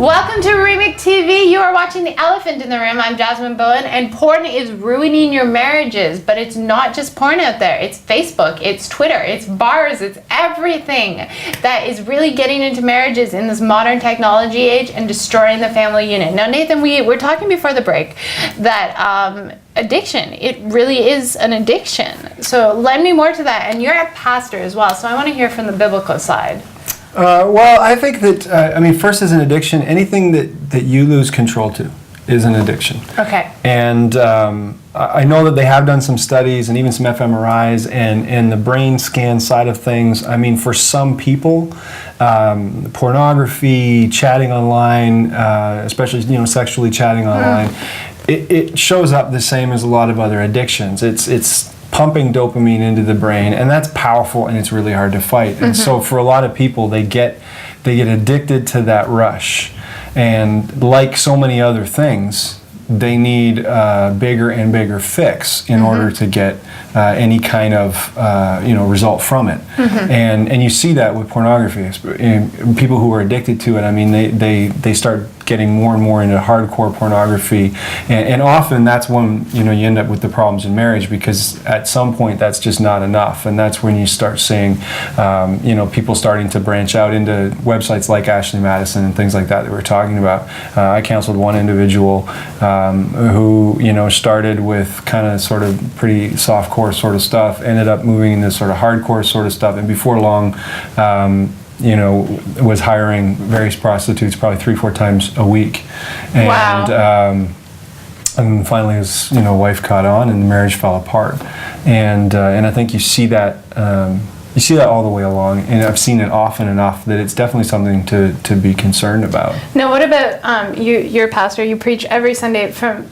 Welcome to Remake TV. You are watching The Elephant in the Room. I'm Jasmine Bowen, and porn is ruining your marriages. But it's not just porn out there. It's Facebook, it's Twitter, it's bars, it's everything that is really getting into marriages in this modern technology age and destroying the family unit. Now, Nathan, we were talking before the break that addiction, it really is an addiction. So lend me more to that. And you're a pastor as well, so I want to hear from the biblical side. Well, I think that, first as an addiction, anything that you lose control to is an addiction. Okay. And I know that they have done some studies and even some fMRIs and the brain scan side of things. I mean, for some people, pornography, chatting online, especially, sexually chatting online, it shows up the same as a lot of other addictions. It's pumping dopamine into the brain, and that's powerful, and it's really hard to fight. And so for a lot of people, they get addicted to that rush, and like so many other things, they need a bigger and bigger fix in order to get any kind of result from it. And you see that with pornography. People who are addicted to it, I mean, they start getting more and more into hardcore pornography, and often that's when you end up with the problems in marriage, because at some point that's just not enough, and that's when you start seeing people starting to branch out into websites like Ashley Madison and things like that we're talking about. I counseled one individual who started with kind of sort of pretty softcore sort of stuff, ended up moving into sort of hardcore sort of stuff, and before long was hiring various prostitutes probably 3-4 times a week. And, wow. And finally his wife caught on, and the marriage fell apart. And I think you see that all the way along, and I've seen it often enough that it's definitely something to be concerned about. Now, what about you're a pastor, you preach every Sunday from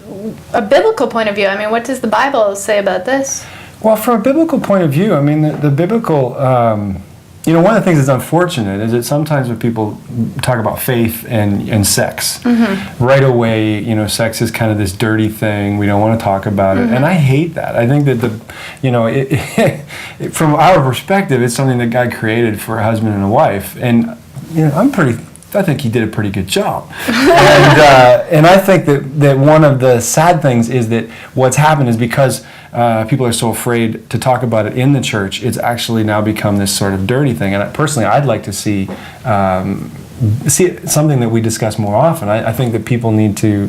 a biblical point of view. I mean, what does the Bible say about this? Well, from a biblical point of view, I mean, the biblical, one of the things that's unfortunate is that sometimes when people talk about faith and sex, right away, sex is kind of this dirty thing. We don't want to talk about it, and I hate that. I think that from our perspective, it's something that God created for a husband and a wife, and I think he did a pretty good job. And I think that one of the sad things is that what's happened is because people are so afraid to talk about it in the church, it's actually now become this sort of dirty thing. And personally, I'd like to see it something that we discuss more often. I think that people need to,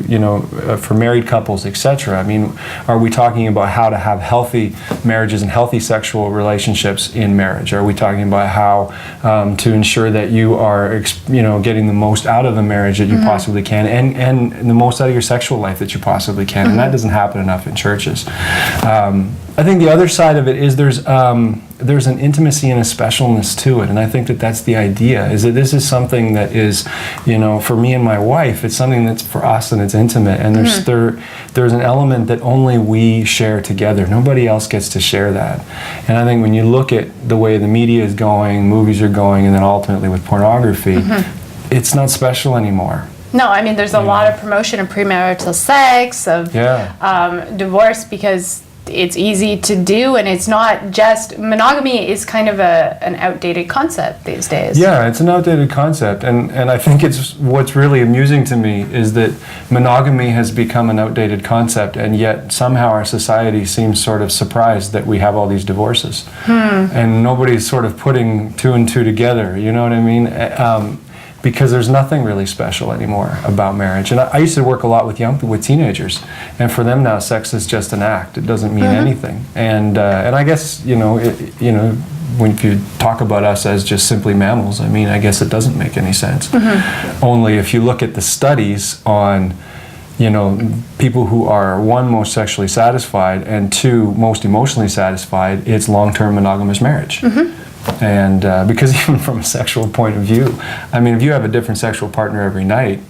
for married couples, etc. I mean, are we talking about how to have healthy marriages and healthy sexual relationships in marriage? Are we talking about how to ensure that you are, getting the most out of a marriage that you possibly can, and the most out of your sexual life that you possibly can? And that doesn't happen enough in churches. I think the other side of it is there's an intimacy and a specialness to it, and I think that that's the idea, is that this is something that is, for me and my wife, it's something that's for us and it's intimate, and there's an element that only we share together. Nobody else gets to share that. And I think when you look at the way the media is going, movies are going, and then ultimately with pornography, it's not special anymore. No, I mean, there's a lot of promotion of premarital sex, of divorce, because it's easy to do, and it's not just, monogamy is kind of an outdated concept these days. Yeah, it's an outdated concept, and I think it's what's really amusing to me is that monogamy has become an outdated concept, and yet somehow our society seems sort of surprised that we have all these divorces. And nobody's sort of putting two and two together, you know what I mean? Because there's nothing really special anymore about marriage. And I used to work a lot with teenagers, and for them now, sex is just an act. It doesn't mean anything. And I guess if you talk about us as just simply mammals, I mean, I guess it doesn't make any sense. Only if you look at the studies on people who are, one, most sexually satisfied, and two, most emotionally satisfied, it's long-term monogamous marriage. And because even from a sexual point of view, I mean, if you have a different sexual partner every night,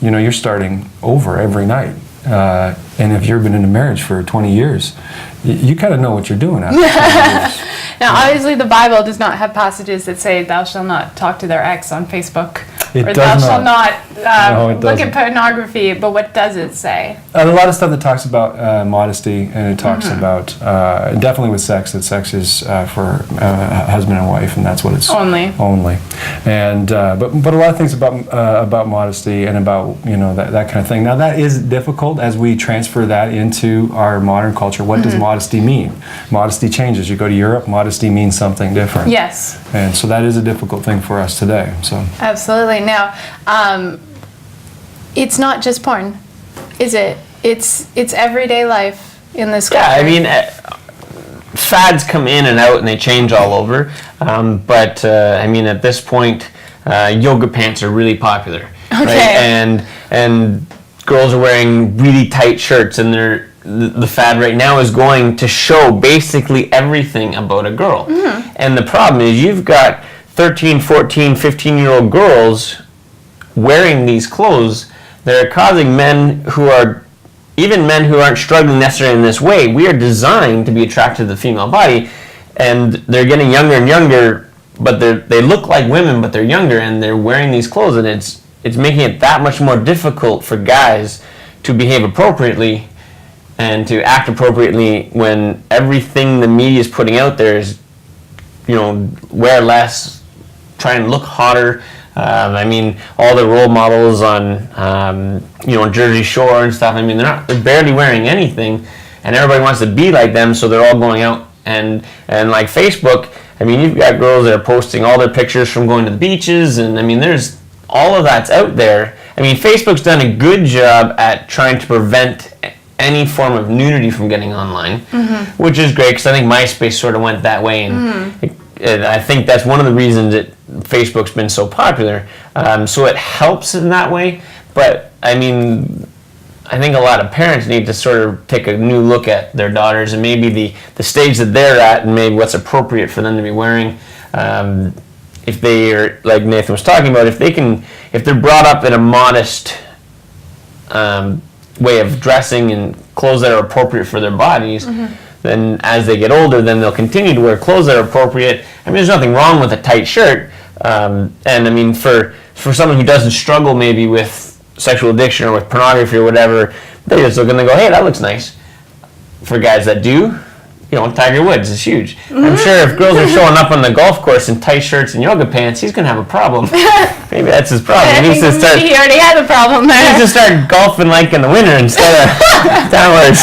you're starting over every night. And if you've been in a marriage for 20 years, you kind of know what you're doing after 20 years. Now, obviously, the Bible does not have passages that say, "Thou shalt not talk to their ex on Facebook." It or does thou shalt not No, it look at doesn't. pornography, but what does it say? A lot of stuff that talks about modesty, and it talks about definitely with sex, that sex is for husband and wife, and that's what it's Only. And but a lot of things about modesty and about that kind of thing. Now that is difficult as we transfer that into our modern culture. What does modesty mean? Modesty changes. You go to Europe, modesty means something different. Yes. And so that is a difficult thing for us today. So Absolutely. Now, it's not just porn, is it? It's everyday life in this country. Yeah, I mean, fads come in and out and they change all over. But I mean, at this point, yoga pants are really popular. Okay. Right? And girls are wearing really tight shirts, and the fad right now is going to show basically everything about a girl. And the problem is you've got 13, 14, 15-year-old girls wearing these clothes that are causing men who aren't struggling necessarily in this way. We are designed to be attracted to the female body, and they're getting younger and younger, but they look like women, but they're younger, and they're wearing these clothes, and it's making it that much more difficult for guys to behave appropriately and to act appropriately when everything the media is putting out there is, wear less, try and look hotter. I mean, all the role models on, Jersey Shore and stuff. I mean, they're barely wearing anything, and everybody wants to be like them, so they're all going out and like Facebook. I mean, you've got girls that are posting all their pictures from going to the beaches, and I mean, there's all of that's out there. I mean, Facebook's done a good job at trying to prevent any form of nudity from getting online, which is great because I think MySpace sort of went that way, and I think that's one of the reasons that Facebook's been so popular. So it helps in that way, but I mean, I think a lot of parents need to sort of take a new look at their daughters and maybe the stage that they're at and maybe what's appropriate for them to be wearing. If they are, like Nathan was talking about, if they're brought up in a modest way of dressing and clothes that are appropriate for their bodies, then as they get older, then they'll continue to wear clothes that are appropriate. I mean, there's nothing wrong with a tight shirt. And I mean, for someone who doesn't struggle maybe with sexual addiction or with pornography or whatever, they're just looking to go, hey, that looks nice. For guys that do, Tiger Woods is huge. I'm sure if girls are showing up on the golf course in tight shirts and yoga pants, he's going to have a problem. Maybe that's his problem. He already had a problem there. He needs to start golfing like in the winter instead of downwards.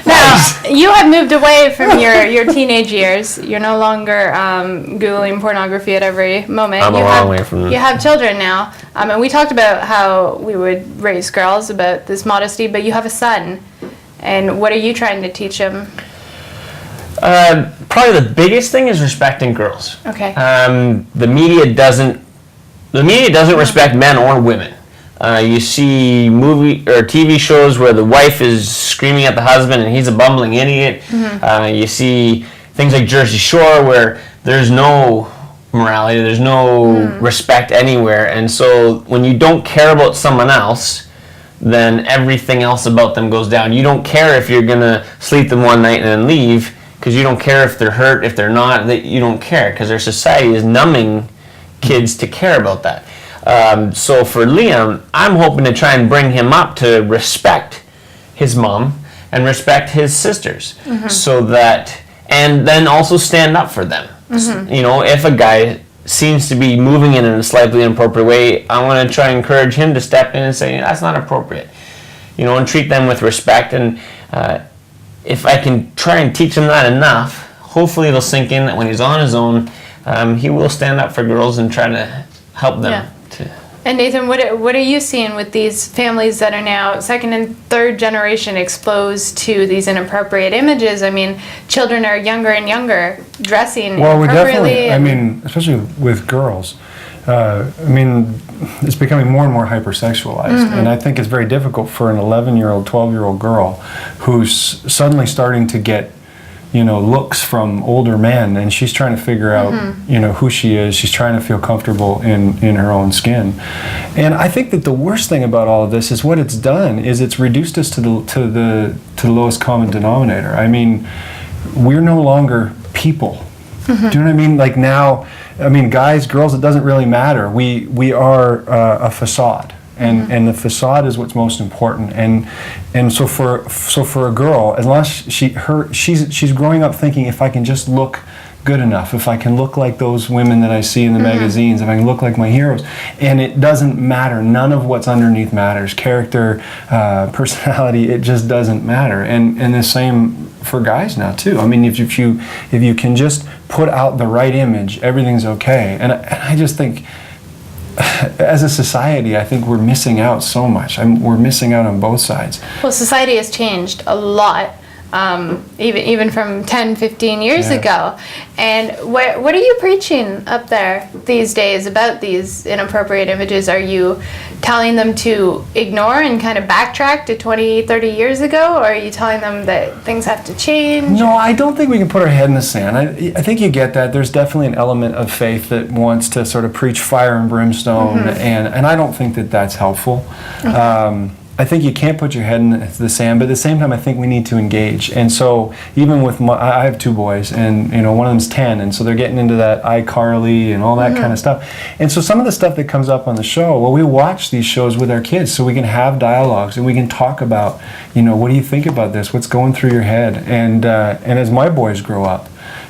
Now, you have moved away from your teenage years. You're no longer Googling pornography at every moment. I'm a long way from that. You have children now. And we talked about how we would raise girls, about this modesty, but you have a son. And what are you trying to teach him? Probably the biggest thing is respecting girls. Okay. The media doesn't respect men or women. You see movie or TV shows where the wife is screaming at the husband and he's a bumbling idiot. You see things like Jersey Shore where there's no morality, there's no respect anywhere, and so when you don't care about someone else, then everything else about them goes down. You don't care if you're gonna sleep them one night and then leave, because you don't care if they're hurt, if they're not. You don't care because our society is numbing kids to care about that. So for Liam, I'm hoping to try and bring him up to respect his mom and respect his sisters, so that, and then also stand up for them. If a guy seems to be moving in a slightly inappropriate way, I want to try and encourage him to step in and say, that's not appropriate. And treat them with respect. And if I can try and teach him that enough, hopefully it'll sink in that when he's on his own, he will stand up for girls and try to help them. Yeah. And Nathan, what are you seeing with these families that are now second and third generation exposed to these inappropriate images? I mean, children are younger and younger, dressing Well, inappropriately. Especially with girls, it's becoming more and more hypersexualized. And I think it's very difficult for an 11-year-old, 12-year-old girl who's suddenly starting to get looks from older men, and she's trying to figure out, who she is. She's trying to feel comfortable in her own skin. And I think that the worst thing about all of this is what it's done is it's reduced us to the lowest common denominator. I mean, we're no longer people. Do you know what I mean? Like now, I mean, guys, girls, it doesn't really matter. We are a facade. And the facade is what's most important. And so for a girl, as long as she's growing up thinking, if I can just look good enough, if I can look like those women that I see in the magazines, if I can look like my heroes, and it doesn't matter. None of what's underneath matters. Character, personality, it just doesn't matter. And the same for guys now too. I mean, if you can just put out the right image, everything's okay. And I just think, as a society, I think we're missing out so much. We're missing out on both sides. Well, society has changed a lot, even from 10, 15 years ago. And what are you preaching up there these days about these inappropriate images? Are you telling them to ignore and kind of backtrack to 20, 30 years ago? Or are you telling them that things have to change? No, I don't think we can put our head in the sand. I think you get that. There's definitely an element of faith that wants to sort of preach fire and brimstone, and I don't think that that's helpful. I think you can't put your head in the sand, but at the same time, I think we need to engage. And so, even with I have 2 boys, and one of them's 10, and so they're getting into that iCarly and all that kind of stuff. And so, some of the stuff that comes up on the show, well, we watch these shows with our kids, so we can have dialogues and we can talk about, what do you think about this? What's going through your head? And as my boys grow up,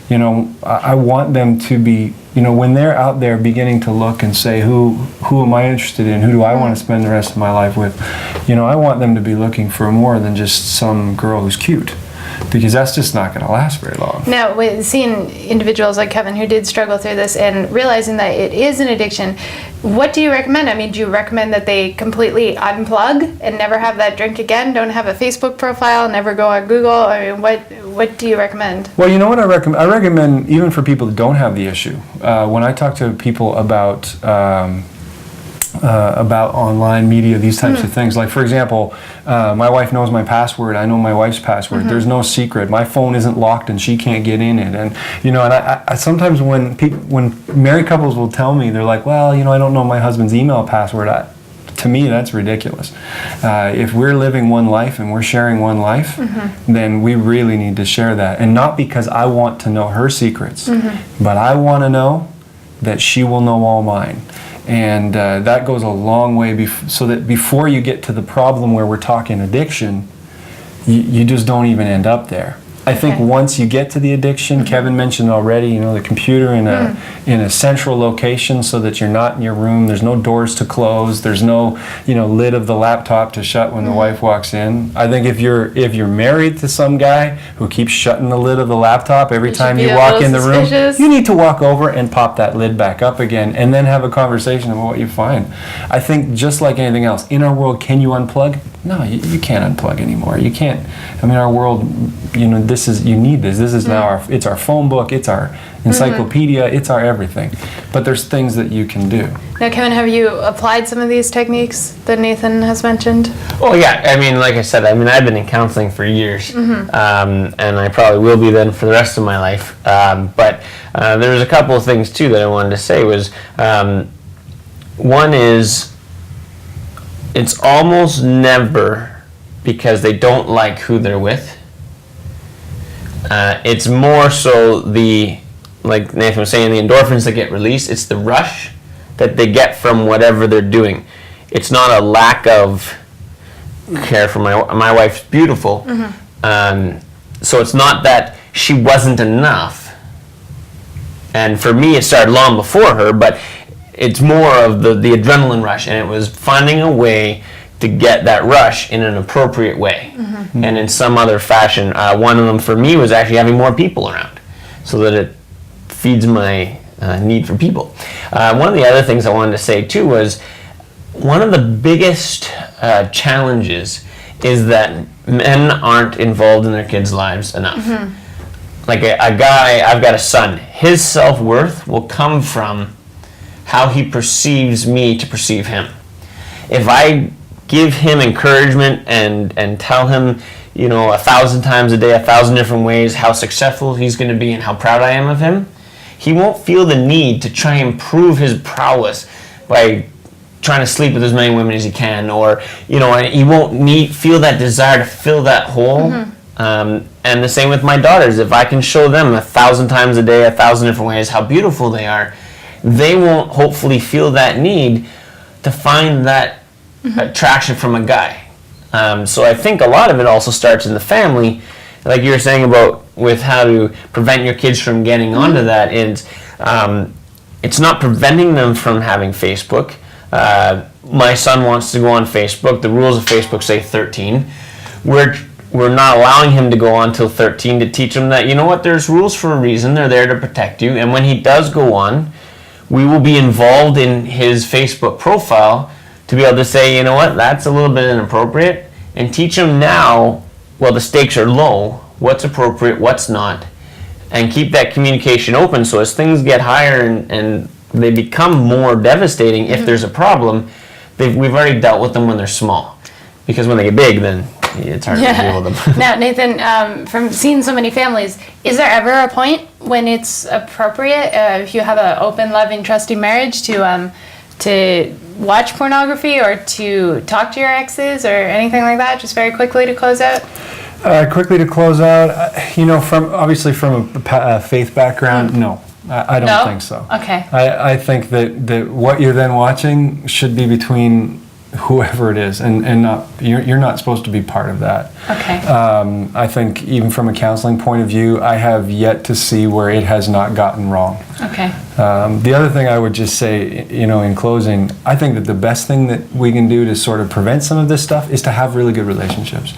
I want them to be, when they're out there beginning to look and say, who am I interested in? Who do I want to spend the rest of my life with? I want them to be looking for more than just some girl who's cute, because that's just not going to last very long. Now, with seeing individuals like Kevin who did struggle through this and realizing that it is an addiction, what do you recommend? I mean, do you recommend that they completely unplug and never have that drink again? Don't have a Facebook profile, never go on Google? I mean, what do you recommend? Well, you know what I recommend? I recommend, even for people that don't have the issue, when I talk to people about online media, these types of things. Like, for example, my wife knows my password. I know my wife's password. There's no secret. My phone isn't locked and she can't get in it. And and I sometimes when married couples will tell me, they're like, well, I don't know my husband's email password. To me, that's ridiculous. If we're living one life and we're sharing one life, then we really need to share that. And not because I want to know her secrets, but I want to know that she will know all mine. And that goes a long way, so that before you get to the problem where we're talking addiction, you just don't even end up there. I think once you get to the addiction, Kevin mentioned already, the computer in a central location, so that you're not in your room. There's no doors to close. There's no lid of the laptop to shut when the wife walks in. I think if you're married to some guy who keeps shutting the lid of the laptop every time you walk in the room, you need to walk over and pop that lid back up again, and then have a conversation about what you find. I think just like anything else in our world, can you unplug? No, you can't unplug anymore. You can't. I mean, our world, you need this. This is now it's our phone book, it's our encyclopedia, it's our everything. But there's things that you can do. Now, Kevin, have you applied some of these techniques that Nathan has mentioned? Well, yeah. I mean, like I said, I've been in counseling for years, and I probably will be then for the rest of my life. But there was a couple of things too that I wanted to say. Was one is, it's almost never because they don't like who they're with. It's more so like Nathan was saying, the endorphins that get released. It's the rush that they get from whatever they're doing. It's not a lack of care for my wife's beautiful. So it's not that she wasn't enough. And for me, it started long before her, but it's more of the adrenaline rush, and it was finding a way to get that rush in an appropriate way, and in some other fashion. One of them for me was actually having more people around, so that it feeds my need for people. One of the other things I wanted to say too was, one of the biggest challenges is that men aren't involved in their kids' lives enough. Like a guy, I've got a son, his self-worth will come from how he perceives me to perceive him. If I give him encouragement and tell him, 1,000 times a day, 1,000 different ways, how successful he's going to be and how proud I am of him, he won't feel the need to try and prove his prowess by trying to sleep with as many women as he can, or he won't feel that desire to fill that hole. And the same with my daughters. If I can show them 1,000 times a day, 1,000 different ways how beautiful they are, they won't hopefully feel that need to find that attraction from a guy. So I think a lot of it also starts in the family, like you were saying about with how to prevent your kids from getting onto that. And it's not preventing them from having Facebook. My son wants to go on Facebook. The rules of Facebook say 13. We're not allowing him to go on till 13 to teach him that, you know what, there's rules for a reason. They're there to protect you. And when he does go on, we will be involved in his Facebook profile to be able to say, you know what, that's a little bit inappropriate, and teach him now, well, the stakes are low, what's appropriate, what's not, and keep that communication open so as things get higher and they become more devastating if there's a problem, we've already dealt with them when they're small. Because when they get big, then it's hard to deal with them. Now, Nathan, from seeing so many families, is there ever a point when it's appropriate, if you have an open, loving, trusting marriage, to watch pornography or to talk to your exes or anything like that? Just very quickly to close out. Quickly to close out, from a faith background, no. I don't think so. Okay. I think that what you're then watching should be between whoever it is, and not you're not supposed to be part of that. Okay. I think even from a counseling point of view, I have yet to see where it has not gotten wrong. Okay. The other thing I would just say, in closing, I think that the best thing that we can do to sort of prevent some of this stuff is to have really good relationships.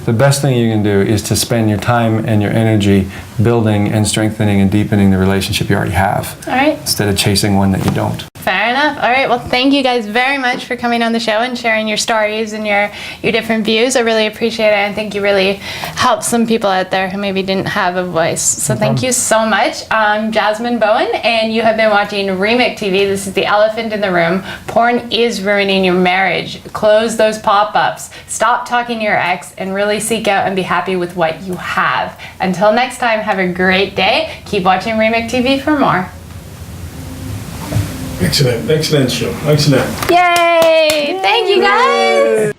The best thing you can do is to spend your time and your energy building and strengthening and deepening the relationship you already have. All right. Instead of chasing one that you don't. Fair enough. All right. Well, thank you guys very much for coming on the show and sharing your stories and your different views. I really appreciate it. I think you really helped some people out there who maybe didn't have a voice. So thank you so much. I'm Jasmine Bowen, and you have been watching Remake TV. This is the elephant in the room. Porn is ruining your marriage. Close those pop-ups. Stop talking to your ex and really seek out and be happy with what you have. Until next time, have a great day. Keep watching Remake TV for more. Excellent show. Excellent. Yay! Thank you guys.